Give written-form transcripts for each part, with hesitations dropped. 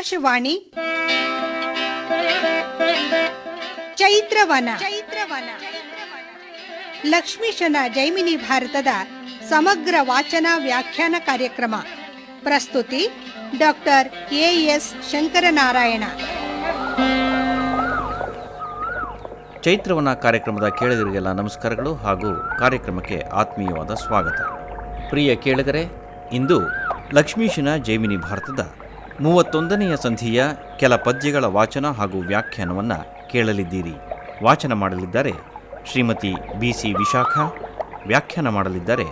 ಆಕಾಶವಾಣಿ ಚೈತ್ರವನ ಲಕ್ಷ್ಮೀಶನ ಜೈಮಿನಿ ಭಾರತದ ಸಮಗ್ರ ವಾಚನ ವ್ಯಾಖ್ಯಾನ ಕಾರ್ಯಕ್ರಮ. ಪ್ರಸ್ತುತಿ ಡಾಕ್ಟರ್ ಎ.ಎಸ್. ಶಂಕರನಾರಾಯಣ. ಚೈತ್ರವನ ಕಾರ್ಯಕ್ರಮದ ಕೇಳುಗರಿಗೆಲ್ಲ ನಮಸ್ಕಾರಗಳು ಹಾಗೂ ಕಾರ್ಯಕ್ರಮಕ್ಕೆ ಆತ್ಮೀಯವಾದ ಸ್ವಾಗತ. ಪ್ರಿಯ ಕೇಳುಗರೆ, ಇಂದು ಲಕ್ಷ್ಮೀಶನ ಜೈಮಿನಿ ಭಾರತದ 31ನೆಯ ಸಂಧಿಯ ಕೆಲ ಪದ್ಯಗಳ ವಾಚನ ಹಾಗೂ ವ್ಯಾಖ್ಯಾನವನ್ನು ಕೇಳಲಿದ್ದೀರಿ. ವಾಚನ ಮಾಡಲಿದ್ದಾರೆ ಶ್ರೀಮತಿ ಬಿ.ಸಿ. ವಿಶಾಖ, ವ್ಯಾಖ್ಯಾನ ಮಾಡಲಿದ್ದಾರೆ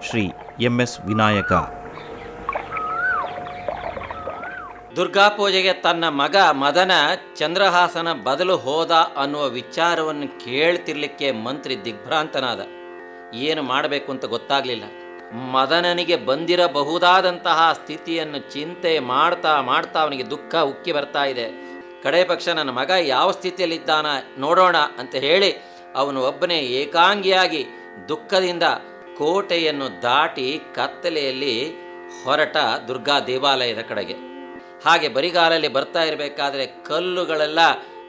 ಶ್ರೀ ಎಂ.ಎಸ್. ವಿನಾಯಕ. ದುರ್ಗಾಪೂಜೆಗೆ ತನ್ನ ಮಗ ಮದನ ಚಂದ್ರಹಾಸನ ಬದಲು ಹೋದ ಅನ್ನುವ ವಿಚಾರವನ್ನು ಕೇಳ್ತಿರ್ಲಿಕ್ಕೆ ಮಂತ್ರಿ ದಿಗ್ಭ್ರಾಂತನಾದ. ಏನು ಮಾಡಬೇಕು ಅಂತ ಗೊತ್ತಾಗಲಿಲ್ಲ. ಮದನನಿಗೆ ಬಂದಿರಬಹುದಾದಂತಹ ಸ್ಥಿತಿಯನ್ನು ಚಿಂತೆ ಮಾಡ್ತಾ ಅವನಿಗೆ ದುಃಖ ಉಕ್ಕಿ ಬರ್ತಾ ಇದೆ. ಕಡೆ ಪಕ್ಷ ನನ್ನ ಮಗ ಯಾವ ಸ್ಥಿತಿಯಲ್ಲಿದ್ದಾನ ನೋಡೋಣ ಅಂತ ಹೇಳಿ ಅವನು ಒಬ್ಬನೇ ಏಕಾಂಗಿಯಾಗಿ ದುಃಖದಿಂದ ಕೋಟೆಯನ್ನು ದಾಟಿ ಕತ್ತಲೆಯಲ್ಲಿ ಹೊರಟ ದುರ್ಗಾ ದೇವಾಲಯದ ಕಡೆಗೆ. ಹಾಗೆ ಬರಿಗಾಲಲ್ಲಿ ಬರ್ತಾ ಇರಬೇಕಾದ್ರೆ ಕಲ್ಲುಗಳೆಲ್ಲ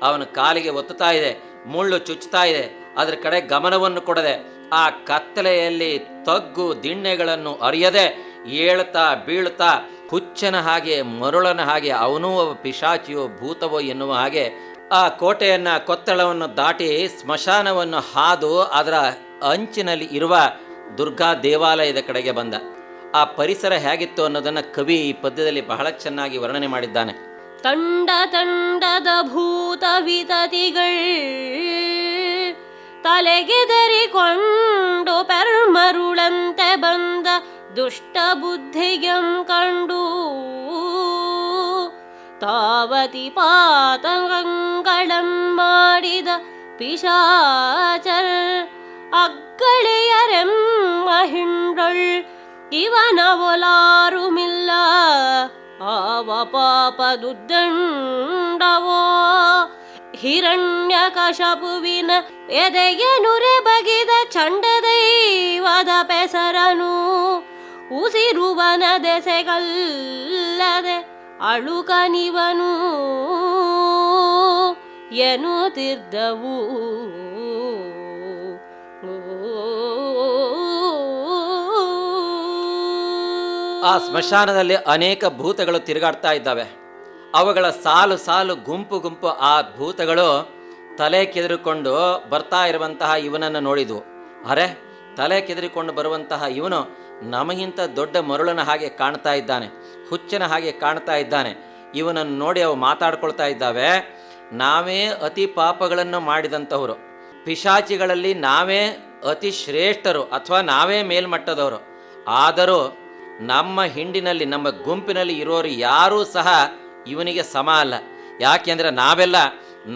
ಅವನ ಕಾಲಿಗೆ ಒತ್ತುತ್ತಾ ಇದೆ, ಮುಳ್ಳು ಚುಚ್ಚುತ್ತಾ ಇದೆ. ಅದರ ಕಡೆ ಗಮನವನ್ನು ಕೊಡದೆ ಆ ಕತ್ತಲೆಯಲ್ಲಿ ತಗ್ಗು ದಿಣ್ಣೆಗಳನ್ನು ಅರಿಯದೆ ಏಳ್ತಾ ಬೀಳ್ತಾ ಹುಚ್ಚನ ಹಾಗೆ ಮರುಳನ ಹಾಗೆ ಅವನೂ ಪಿಶಾಚಿಯೋ ಭೂತವೋ ಎನ್ನುವ ಹಾಗೆ ಆ ಕೋಟೆಯನ್ನು ಕೊತ್ತಳವನ್ನು ದಾಟಿ ಸ್ಮಶಾನವನ್ನು ಹಾದು ಅದರ ಅಂಚಿನಲ್ಲಿ ಇರುವ ದುರ್ಗಾ ದೇವಾಲಯದ ಕಡೆಗೆ ಬಂದ. ಆ ಪರಿಸರ ಹೇಗಿತ್ತು ಅನ್ನೋದನ್ನು ಕವಿ ಈ ಪದ್ಯದಲ್ಲಿ ಬಹಳ ಚೆನ್ನಾಗಿ ವರ್ಣನೆ ಮಾಡಿದ್ದಾನೆ. ತಂಡದ ಭೂತ ವಿತತಿಗಳ್ ತಲೆಗೆದರಿಕೊಂಡು ಪೆರ್ಮರುಳಂತೆ ಬಂದ ದುಷ್ಟ ಬುದ್ಧಿಯಂ ಕಂಡು ತಾವತಿ ಪಾತಕಂಗಳಂ ಮಾಡಿದ ಪಿಶಾಚರ್ ಅಗ್ಗಳೆಯರೆಮ್ಮ ಹಿಂಡೊಳ್ ಇವನ ಒಲಾರುಮಿಲ್ಲ ಆವ ಪಾಪದುದ್ದಂಡವೋ ಹಿರಣ್ಯಕಶಪುವಿನ ಎದೆಯನುರೆ ಬಗಿದ ಚಂಡದೈವದ ಪೆಸರನು ಉಸಿರುವನ ದೆಸೆಗಲ್ಲದೆ ಅಳುಕನಿವನು ಎನ್ನುತ್ತಿದ್ದವು. ಆ ಸ್ಮಶಾನದಲ್ಲಿ ಅನೇಕ ಭೂತಗಳು ತಿರುಗಾಡ್ತಾ ಇದ್ದಾವೆ. ಅವುಗಳ ಸಾಲು ಸಾಲು ಗುಂಪು ಆ ಭೂತಗಳು ತಲೆ ಕೆದರಿಕೊಂಡು ಬರ್ತಾ ಇರುವಂತಹ ಇವನನ್ನು ನೋಡಿದ್ವು. ಅರೆ, ತಲೆ ಕೆದರಿಕೊಂಡು ಬರುವಂತಹ ಇವನು ನಮಗಿಂತ ದೊಡ್ಡ ಮರುಳನ ಹಾಗೆ ಕಾಣ್ತಾ ಇದ್ದಾನೆ, ಹುಚ್ಚನ ಹಾಗೆ ಕಾಣ್ತಾ ಇದ್ದಾನೆ. ಇವನನ್ನು ನೋಡಿ ಅವು ಮಾತಾಡ್ಕೊಳ್ತಾ ಇದ್ದಾವೆ. ನಾವೇ ಅತಿ ಪಾಪಗಳನ್ನು ಮಾಡಿದಂಥವರು, ಪಿಶಾಚಿಗಳಲ್ಲಿ ನಾವೇ ಅತಿ ಶ್ರೇಷ್ಠರು ಅಥವಾ ನಾವೇ ಮೇಲ್ಮಟ್ಟದವರು. ಆದರೂ ನಮ್ಮ ಹಿಂಡಿನಲ್ಲಿ ನಮ್ಮ ಗುಂಪಿನಲ್ಲಿ ಇರೋರು ಯಾರೂ ಸಹ ಇವನಿಗೆ ಸಮ ಅಲ್ಲ. ಯಾಕೆಂದರೆ ನಾವೆಲ್ಲ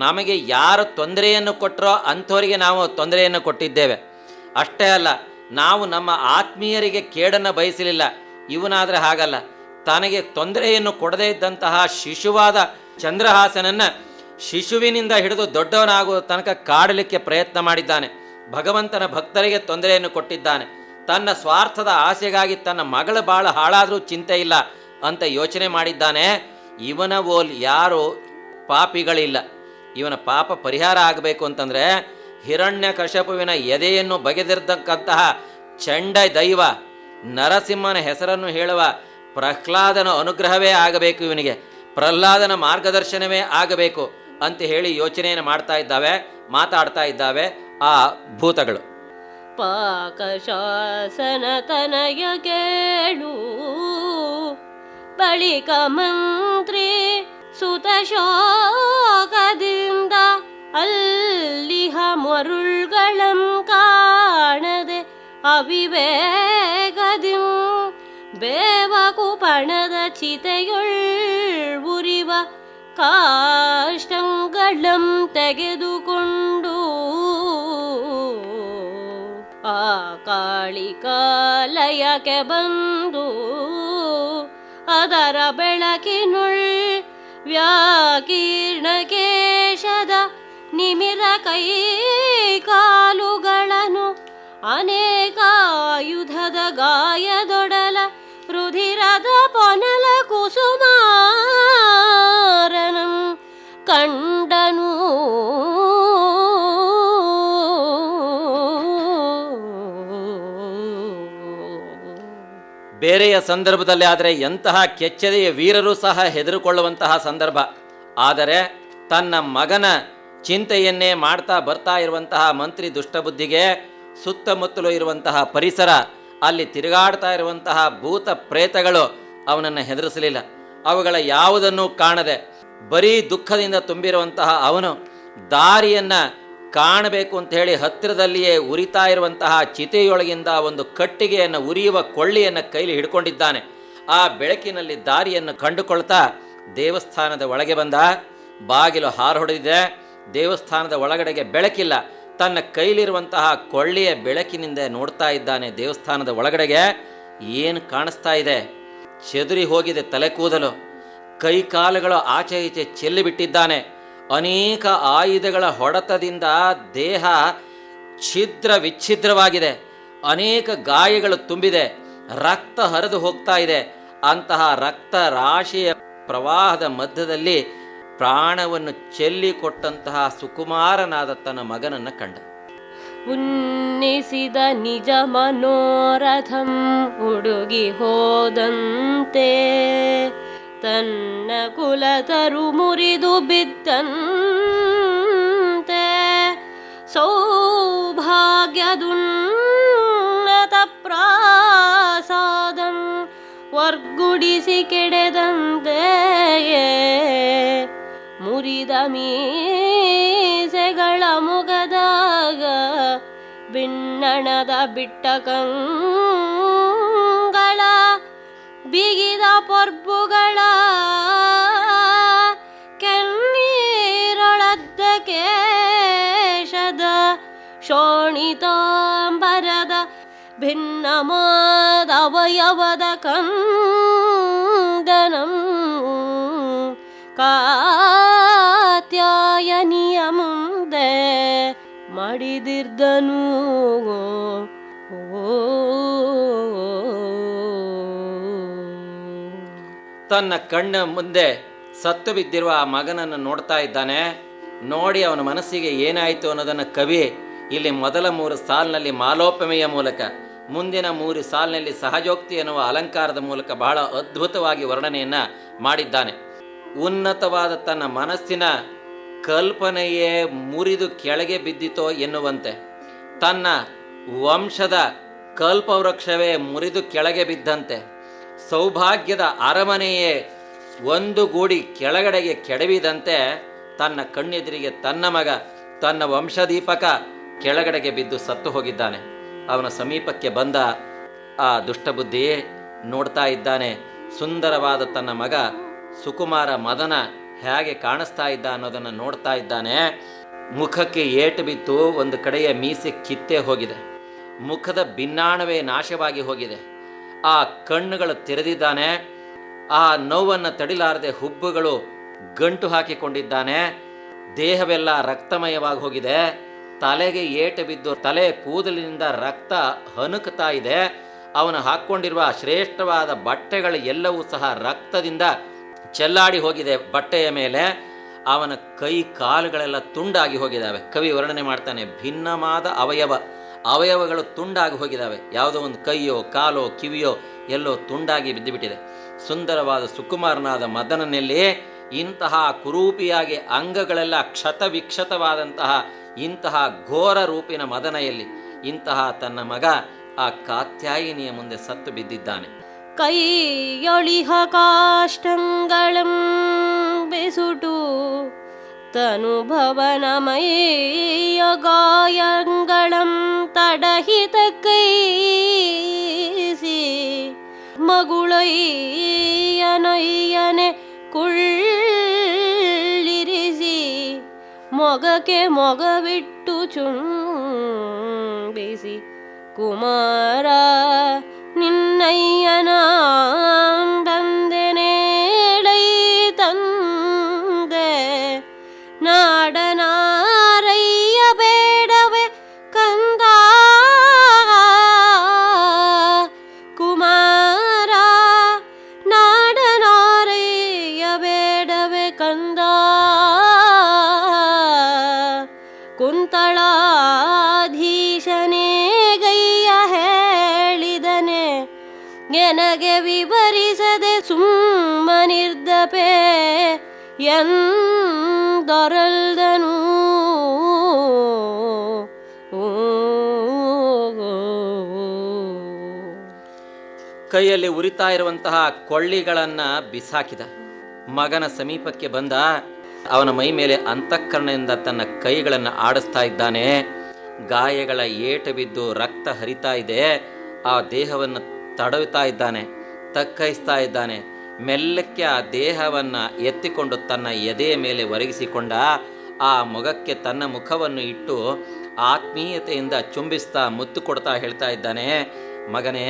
ನಮಗೆ ಯಾರು ತೊಂದರೆಯನ್ನು ಕೊಟ್ಟರೋ ಅಂಥವರಿಗೆ ನಾವು ತೊಂದರೆಯನ್ನು ಕೊಟ್ಟಿದ್ದೇವೆ. ಅಷ್ಟೇ ಅಲ್ಲ, ನಾವು ನಮ್ಮ ಆತ್ಮೀಯರಿಗೆ ಕೇಡನ್ನು ಬಯಸಲಿಲ್ಲ. ಇವನಾದರೆ ಹಾಗಲ್ಲ. ತನಗೆ ತೊಂದರೆಯನ್ನು ಕೊಡದೇ ಇದ್ದಂತಹ ಶಿಶುವಾದ ಚಂದ್ರಹಾಸನನ್ನು ಶಿಶುವಿನಿಂದ ಹಿಡಿದು ದೊಡ್ಡವನಾಗುವ ತನಕ ಕಾಡಲಿಕ್ಕೆ ಪ್ರಯತ್ನ ಮಾಡಿದ್ದಾನೆ. ಭಗವಂತನ ಭಕ್ತರಿಗೆ ತೊಂದರೆಯನ್ನು ಕೊಟ್ಟಿದ್ದಾನೆ. ತನ್ನ ಸ್ವಾರ್ಥದ ಆಸೆಗಾಗಿ ತನ್ನ ಮಗಳ ಬಾಳ ಹಾಳಾದರೂ ಚಿಂತೆ ಇಲ್ಲ ಅಂತ ಯೋಚನೆ ಮಾಡಿದ್ದಾನೆ. ಇವನ ಓಲ್ ಯಾರು ಪಾಪಿಗಳಿಲ್ಲ. ಇವನ ಪಾಪ ಪರಿಹಾರ ಆಗಬೇಕು ಅಂತಂದರೆ ಹಿರಣ್ಯಕಶಪುವಿನ ಎದೆಯನ್ನು ಬಗೆದಿರತಕ್ಕಂತಹ ಚಂಡ ದೈವ ನರಸಿಂಹನ ಹೆಸರನ್ನು ಹೇಳುವ ಪ್ರಹ್ಲಾದನ ಅನುಗ್ರಹವೇ ಆಗಬೇಕು, ಇವನಿಗೆ ಪ್ರಹ್ಲಾದನ ಮಾರ್ಗದರ್ಶನವೇ ಆಗಬೇಕು ಅಂತ ಹೇಳಿ ಯೋಚನೆಯನ್ನು ಮಾತಾಡ್ತಾ ಇದ್ದಾವೆ ಆ ಭೂತಗಳು. ಪಾಕಶಾಸನ ತನಯ ಕೇಳು ಬಳಿಕ ಮಂತ್ರಿ ಸುತಶೋಕದಿಂದ ಅಲ್ಲಿಹ ಮರುಳ್ಗಳಂ ಕಾಣದೆ ಅವಿವೇಗದಿಂ ಬೇವಕುಪಣದ ಚಿತೆಯೊಳ್ ಉರಿವ ಕಾಷ್ಟಂಗಳಂ ತೆಗೆದುಕೊಂಡು ಆ ಕಾಳಿಕಾಲಯಕ್ಕೆ ಬಂದು ಅದರ ಬೆಳಕಿನುಳ್ ವ್ಯಾಕೀರ್ಣ ಕೇಶದ ನಿಮಿರ ಕೈ ಕಾಲುಗಳನ್ನು ಅನೇಕಾಯುಧದ ಗಾಯದೊಡಲ ರುಧಿರದ ಪೊನಲ ಕುಸುಮ ಬೇರೆಯ ಸಂದರ್ಭದಲ್ಲಿ ಆದರೆ ಎಂತಹ ಕೆಚ್ಚದೆಯ ವೀರರೂ ಸಹ ಹೆದರಿಕೊಳ್ಳುವಂತಹ ಸಂದರ್ಭ. ಆದರೆ ತನ್ನ ಮಗನ ಚಿಂತೆಯನ್ನೇ ಮಾಡ್ತಾ ಬರ್ತಾ ಇರುವಂತಹ ಮಂತ್ರಿ ದುಷ್ಟಬುದ್ಧಿಗೆ ಸುತ್ತಮುತ್ತಲೂ ಇರುವಂತಹ ಪರಿಸರ, ಅಲ್ಲಿ ತಿರುಗಾಡ್ತಾ ಇರುವಂತಹ ಭೂತ ಪ್ರೇತಗಳು ಅವನನ್ನು ಹೆದರಿಸಲಿಲ್ಲ. ಅವುಗಳ ಯಾವುದನ್ನೂ ಕಾಣದೆ ಬರೀ ದುಃಖದಿಂದ ತುಂಬಿರುವಂತಹ ಅವನು ದಾರಿಯನ್ನು ಕಾಣಬೇಕು ಅಂತ ಹೇಳಿ ಹತ್ತಿರದಲ್ಲಿಯೇ ಉರಿತಾ ಇರುವಂತಹ ಚಿತೆಯೊಳಗಿಂದ ಒಂದು ಕಟ್ಟಿಗೆಯನ್ನು, ಉರಿಯುವ ಕೊಳ್ಳಿಯನ್ನು ಕೈಲಿ ಹಿಡ್ಕೊಂಡಿದ್ದಾನೆ. ಆ ಬೆಳಕಿನಲ್ಲಿ ದಾರಿಯನ್ನು ಕಂಡುಕೊಳ್ತಾ ದೇವಸ್ಥಾನದ ಒಳಗೆ ಬಂದ. ಬಾಗಿಲು ಹಾರೊಡೆದಿದೆ. ದೇವಸ್ಥಾನದ ಒಳಗಡೆಗೆ ಬೆಳಕಿಲ್ಲ. ತನ್ನ ಕೈಲಿರುವಂತಹ ಕೊಳ್ಳಿಯ ಬೆಳಕಿನಿಂದ ನೋಡ್ತಾ ಇದ್ದಾನೆ. ದೇವಸ್ಥಾನದ ಒಳಗಡೆಗೆ ಏನು ಕಾಣಿಸ್ತಾ ಇದೆ? ಚೆದುರಿ ಹೋಗಿದೆ ತಲೆ ಕೂದಲು, ಕೈ ಕಾಲುಗಳು ಆಚೆ ಈಚೆ ಚೆಲ್ಲಿಬಿಟ್ಟಿದ್ದಾನೆ. ಅನೇಕ ಆಯುಧಗಳ ಹೊಡೆತದಿಂದ ದೇಹ ಛಿದ್ರ ವಿಚ್ಛಿದ್ರವಾಗಿದೆ. ಅನೇಕ ಗಾಯಗಳು ತುಂಬಿದೆ. ರಕ್ತ ಹರಿದು ಹೋಗ್ತಾ ಇದೆ. ಅಂತಹ ರಕ್ತ ರಾಶಿಯ ಪ್ರವಾಹದ ಮಧ್ಯದಲ್ಲಿ ಪ್ರಾಣವನ್ನು ಚೆಲ್ಲಿಕೊಟ್ಟಂತಹ ಸುಕುಮಾರನಾದ ತನ್ನ ಮಗನನ್ನು ಕಂಡ. ಉನ್ನಿಸಿದ ನಿಜ ಮನೋರಥಂ ಹುಡುಗಿ ಹೋದಂತೆ ತನ್ನ ಕುಲತರು ಮುರಿದು ಬಿದ್ದಂತೆ ಸೌಭಾಗ್ಯದುನ್ನತ ಪ್ರಾಸಾದಂ ವರ್ಗುಡಿಸಿ ಕೆಡೆದಂತೆ ಮುರಿದ ಮೀಸೆಗಳ ಮುಗದಾಗ ಬಿನ್ನಣದ ಬಿಟ್ಟ ಕಂಗಳ ಬಿಗಿದ ಪೊರ್ಬುಗಳ ಕೆನ್ನೀರೊಳದ್ದ ಕೇಶದ ಶೋಣಿತಾಂಬರದ ಭಿನ್ನಮಾದ ಅವಯವದ ಕಂದನಂ ಕಾತ್ಯಾಯನಿಯ ಮುಂದೆ ಮಡಿದಿರ್ದನು. ತನ್ನ ಕಣ್ಣ ಮುಂದೆ ಸತ್ತು ಬಿದ್ದಿರುವ ಆ ಮಗನನ್ನು ನೋಡ್ತಾ ಇದ್ದಾನೆ. ನೋಡಿ ಅವನ ಮನಸ್ಸಿಗೆ ಏನಾಯಿತು ಅನ್ನೋದನ್ನು ಕವಿ ಇಲ್ಲಿ ಮೊದಲ 3 ಸಾಲಿನಲ್ಲಿ ಮಾಲೋಪಮೆಯ ಮೂಲಕ, ಮುಂದಿನ 3 ಸಾಲಿನಲ್ಲಿ ಸಹಜೋಕ್ತಿ ಎನ್ನುವ ಅಲಂಕಾರದ ಮೂಲಕ ಬಹಳ ಅದ್ಭುತವಾಗಿ ವರ್ಣನೆಯನ್ನು ಮಾಡಿದ್ದಾನೆ. ಉನ್ನತವಾದ ತನ್ನ ಮನಸ್ಸಿನ ಕಲ್ಪನೆಯೇ ಮುರಿದು ಕೆಳಗೆ ಬಿದ್ದಿತೋ ಎನ್ನುವಂತೆ, ತನ್ನ ವಂಶದ ಕಲ್ಪವೃಕ್ಷವೇ ಮುರಿದು ಕೆಳಗೆ ಬಿದ್ದಂತೆ, ಸೌಭಾಗ್ಯದ ಅರಮನೆಯೇ ಒಂದು ಗೂಡಿ ಕೆಳಗಡೆಗೆ ಕೆಡವಿದಂತೆ ತನ್ನ ಕಣ್ಣೆದುರಿಗೆ ತನ್ನ ಮಗ, ತನ್ನ ವಂಶದೀಪಕ ಕೆಳಗಡೆಗೆ ಬಿದ್ದು ಸತ್ತು ಹೋಗಿದ್ದಾನೆ. ಅವನ ಸಮೀಪಕ್ಕೆ ಬಂದ ಆ ದುಷ್ಟಬುದ್ಧಿ ನೋಡ್ತಾ ಇದ್ದಾನೆ. ಸುಂದರವಾದ ತನ್ನ ಮಗ ಸುಕುಮಾರ ಮದನ ಹೇಗೆ ಕಾಣಿಸ್ತಾ ಇದ್ದ ಅನ್ನೋದನ್ನು ನೋಡ್ತಾ ಇದ್ದಾನೆ. ಮುಖಕ್ಕೆ ಏಟು ಬಿತ್ತು. ಒಂದು ಕಡೆಯ ಮೀಸೆ ಕಿತ್ತೇ ಹೋಗಿದೆ. ಮುಖದ ಭಿನ್ನಾಣವೇ ನಾಶವಾಗಿ ಹೋಗಿದೆ. ಆ ಕಣ್ಣುಗಳು ತೆರೆದಿದ್ದಾನೆ. ಆ ನೋವನ್ನು ತಡಿಲಾರದೆ ಹುಬ್ಬುಗಳು ಗಂಟು ಹಾಕಿಕೊಂಡಿದ್ದಾನೆ. ದೇಹವೆಲ್ಲ ರಕ್ತಮಯವಾಗಿ ಹೋಗಿದೆ. ತಲೆಗೆ ಏಟು ಬಿದ್ದು ತಲೆ ಕೂದಲಿನಿಂದ ರಕ್ತ ಹನುಕ್ತಾ ಇದೆ. ಅವನು ಹಾಕ್ಕೊಂಡಿರುವ ಶ್ರೇಷ್ಠವಾದ ಬಟ್ಟೆಗಳು ಎಲ್ಲವೂ ಸಹ ರಕ್ತದಿಂದ ಚೆಲ್ಲಾಡಿ ಹೋಗಿದೆ ಬಟ್ಟೆಯ ಮೇಲೆ. ಅವನ ಕೈ ಕಾಲುಗಳೆಲ್ಲ ತುಂಡಾಗಿ ಹೋಗಿದ್ದಾವೆ. ಕವಿ ವರ್ಣನೆ ಮಾಡ್ತಾನೆ, ಭಿನ್ನವಾದ ಅವಯವಗಳು ತುಂಡಾಗಿ ಹೋಗಿದ್ದಾವೆ. ಯಾವುದೋ ಒಂದು ಕೈಯೋ ಕಾಲೋ ಕಿವಿಯೋ ಎಲ್ಲೋ ತುಂಡಾಗಿ ಬಿದ್ದುಬಿಟ್ಟಿದೆ. ಸುಂದರವಾದ ಸುಕುಮಾರನಾದ ಮದನನಲ್ಲಿ ಇಂತಹ ಕುರೂಪಿಯಾಗಿ ಅಂಗಗಳೆಲ್ಲ ಕ್ಷತವಿಕ್ಷತವಾದಂತಹ ಇಂತಹ ಘೋರ ರೂಪಿನ ಮದನೆಯಲ್ಲಿ ಇಂತಹ ತನ್ನ ಮಗ ಆ ಕಾತ್ಯಾಯಿನಿಯ ಮುಂದೆ ಸತ್ತು ಬಿದ್ದಿದ್ದಾನೆ. ಕೈಯೊಳಿಹ ಕಾಷ್ಟಂಗಳಂ ಬೆಸುಟು ತನುಭವನಮಯ ಗಾಯಂಗಳಂ ತಡಹಿತ ಕೈಸಿ ಮಗುಳಯ್ಯನಯ್ಯನೆ ಕುಳ್ಳಿರಿಸಿ ಮೊಗಕ್ಕೆ ಮೊಗವಿಟ್ಟು ಚುಂಬಿಸಿ ಕುಮಾರ ನಿನ್ನಯ್ಯನ ಬಂದೆನೇಳೈ ತಂದೆ ನಾಡನಾರಯ್ಯ ಬೇಡವೆ ಕಂದ ಕುಮಾರ ನಾಡನಾರಯ್ಯ ಬೇಡವೆ ಕಂದ ಕುಂತಳಾಧೀಶನೇ ಗಯ್ಯ ಹೇಳಿದ ಎನಗೆ ವಿವರಿಸದೆ ಸುಮ್ಮನಿರ್ದಪೆ ಎಂದೊರಲ್ದನು. ಕೈಯಲ್ಲಿ ಉರಿತಾ ಇರುವಂತಹ ಕೊಳ್ಳಿಗಳನ್ನು ಬಿಸಾಕಿದ. ಮಗನ ಸಮೀಪಕ್ಕೆ ಬಂದ. ಅವನ ಮೈ ಮೇಲೆ ಅಂತಃಕರಣದಿಂದ ತನ್ನ ಕೈಗಳನ್ನು ಆಡಿಸ್ತಾ ಇದ್ದಾನೆ. ಗಾಯಗಳ ಏಟು ಬಿದ್ದು ರಕ್ತ ಹರಿತಾ ಇದೆ. ಆ ದೇಹವನ್ನು ತಡವುತ್ತಾ ಇದ್ದಾನೆ, ತಕ್ಕೈಸ್ತಾ ಇದ್ದಾನೆ. ಮೆಲ್ಲಕ್ಕೆ ಆ ದೇಹವನ್ನು ಎತ್ತಿಕೊಂಡು ತನ್ನ ಎದೆಯ ಮೇಲೆ ಒರಗಿಸಿಕೊಂಡ. ಆ ಮೊಗಕ್ಕೆ ತನ್ನ ಮುಖವನ್ನು ಇಟ್ಟು ಆತ್ಮೀಯತೆಯಿಂದ ಚುಂಬಿಸ್ತಾ ಮುತ್ತು ಕೊಡ್ತಾ ಹೇಳ್ತಾ ಇದ್ದಾನೆ, ಮಗನೇ,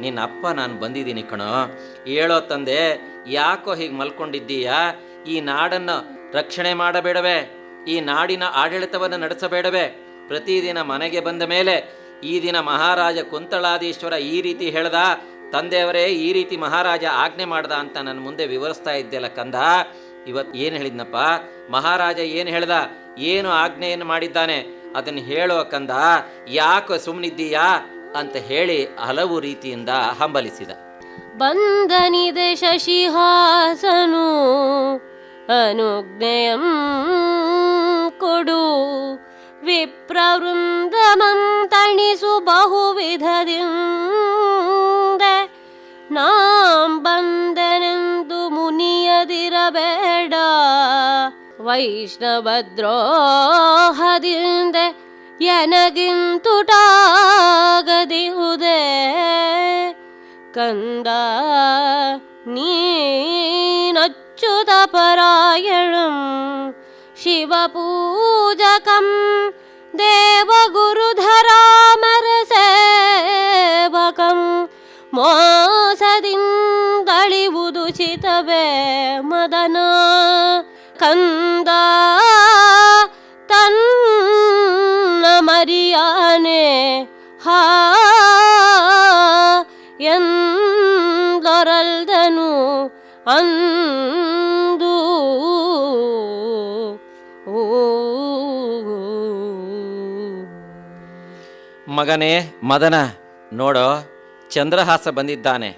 ನಿನ್ನ ಅಪ್ಪ ನಾನು ಬಂದಿದ್ದೀನಿ ಕಣೋ. ಹೇಳೋ ತಂದೆ, ಯಾಕೋ ಹೀಗೆ ಮಲ್ಕೊಂಡಿದ್ದೀಯಾ? ಈ ನಾಡನ್ನು ರಕ್ಷಣೆ ಮಾಡಬೇಡವೇ? ಈ ನಾಡಿನ ಆಡಳಿತವನ್ನು ನಡೆಸಬೇಡವೇ? ಪ್ರತಿದಿನ ಮನೆಗೆ ಬಂದ ಮೇಲೆ ಈ ದಿನ ಮಹಾರಾಜ ಕುಂತಳಾದೀಶ್ವರ ಈ ರೀತಿ ಹೇಳ್ದ, ತಂದೆಯವರೇ ಈ ರೀತಿ ಮಹಾರಾಜ ಆಜ್ಞೆ ಮಾಡ್ದ ಅಂತ ನನ್ನ ಮುಂದೆ ವಿವರಿಸ್ತಾ ಇದ್ದೆಲ್ಲ ಕಂದ. ಇವತ್ತು ಏನು ಹೇಳಿದ್ನಪ್ಪ ಮಹಾರಾಜ? ಏನು ಹೇಳ್ದ? ಏನು ಆಜ್ಞೆಯನ್ನು ಮಾಡಿದ್ದಾನೆ ಅದನ್ನು ಹೇಳೋ ಕಂದ. ಯಾಕೋ ಸುಮ್ಮನಿದ್ದೀಯಾ ಅಂತ ಹೇಳಿ ಹಲವು ರೀತಿಯಿಂದ ಹಂಬಲಿಸಿದ. ಬಂದನಿದೆ ಶಶಿಹಾಸನು ಅನುಜ್ಞೆಯಂ ಕೊಡು, ವಿಪ್ರವೃಂದಮಂ ತಣಿಸು ಬಹುವಿಧದಿಂದ. ನಾಂ ಬಂದನೆಂದು ಮುನಿಯದಿರಬೇಡ, ವೈಷ್ಣವದ್ರೋಹದಿಂದ ಎನಗಿಂತುಟಾಗದಿಹುದೇ ಕಂದ. ನೀನಚ್ಯುತ ಪರಾಯಣಂ ಶಿವಪೂಜಕಂ ದೇವಗುರುಧರಾಮರ ಸೇವಕಂ. ಮೋಸದಿಂದಳಿವುದು ಚಿತವೇ ಮದನ ಕಂದ. ತನ್ನ ಮರಿಯಾನೆ ಹಾ ಎಂದೊರಲ್ದನು ಅಂದು. ಮಗನೇ ಮದನ, ನೋಡೋ, ಚಂದ್ರಹಾಸ ಬಂದಿದ್ದಾನೆ.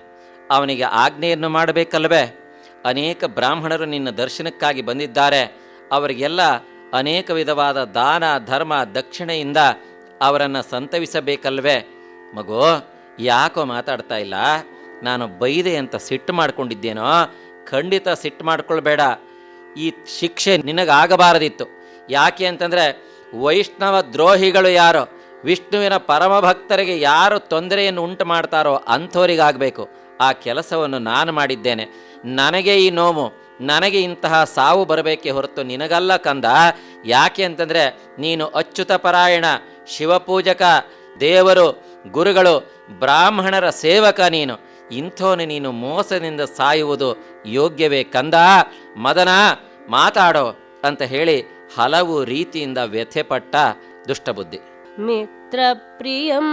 ಅವನಿಗೆ ಆಜ್ಞೆಯನ್ನು ಮಾಡಬೇಕಲ್ವೇ? ಅನೇಕ ಬ್ರಾಹ್ಮಣರು ನಿನ್ನ ದರ್ಶನಕ್ಕಾಗಿ ಬಂದಿದ್ದಾರೆ. ಅವರಿಗೆಲ್ಲ ಅನೇಕ ವಿಧವಾದ ದಾನ ಧರ್ಮ ದಕ್ಷಿಣೆಯಿಂದ ಅವರನ್ನು ಸಂತವಿಸಬೇಕಲ್ವೇ? ಮಗು, ಯಾಕೋ ಮಾತಾಡ್ತಾ ಇಲ್ಲ? ನಾನು ಬೈದೆ ಅಂತ ಸಿಟ್ಟು ಮಾಡ್ಕೊಂಡಿದ್ದೇನೋ? ಖಂಡಿತ ಸಿಟ್ಟು ಮಾಡ್ಕೊಳ್ಬೇಡ. ಈ ಶಿಕ್ಷೆ ನಿನಗಾಗಬಾರದಿತ್ತು. ಯಾಕೆ ಅಂತಂದರೆ, ವೈಷ್ಣವ ದ್ರೋಹಿಗಳು ಯಾರೋ, ವಿಷ್ಣುವಿನ ಪರಮಭಕ್ತರಿಗೆ ಯಾರು ತೊಂದರೆಯನ್ನು ಉಂಟು ಮಾಡ್ತಾರೋ ಅಂಥವರಿಗಾಗಬೇಕು. ಆ ಕೆಲಸವನ್ನು ನಾನು ಮಾಡಿದ್ದೇನೆ. ನನಗೆ ಈ ನೋವು, ನನಗೆ ಇಂತಹ ಸಾವು ಬರಬೇಕೇ ಹೊರತು ನಿನಗಲ್ಲ ಕಂದ. ಯಾಕೆ ಅಂತಂದರೆ, ನೀನು ಅಚ್ಯುತ ಪರಾಯಣ, ಶಿವಪೂಜಕ, ದೇವರು, ಗುರುಗಳು, ಬ್ರಾಹ್ಮಣರ ಸೇವಕ. ಇಂಥವನು ನೀನು ಮೋಸದಿಂದ ಸಾಯುವುದು ಯೋಗ್ಯವೇ ಕಂದ? ಮದನ, ಮಾತಾಡೋ ಅಂತ ಹೇಳಿ ಹಲವು ರೀತಿಯಿಂದ ವ್ಯಥೆಪಟ್ಟ ದುಷ್ಟಬುದ್ಧಿ. ಮಿತ್ರಪ್ರಿಯಂ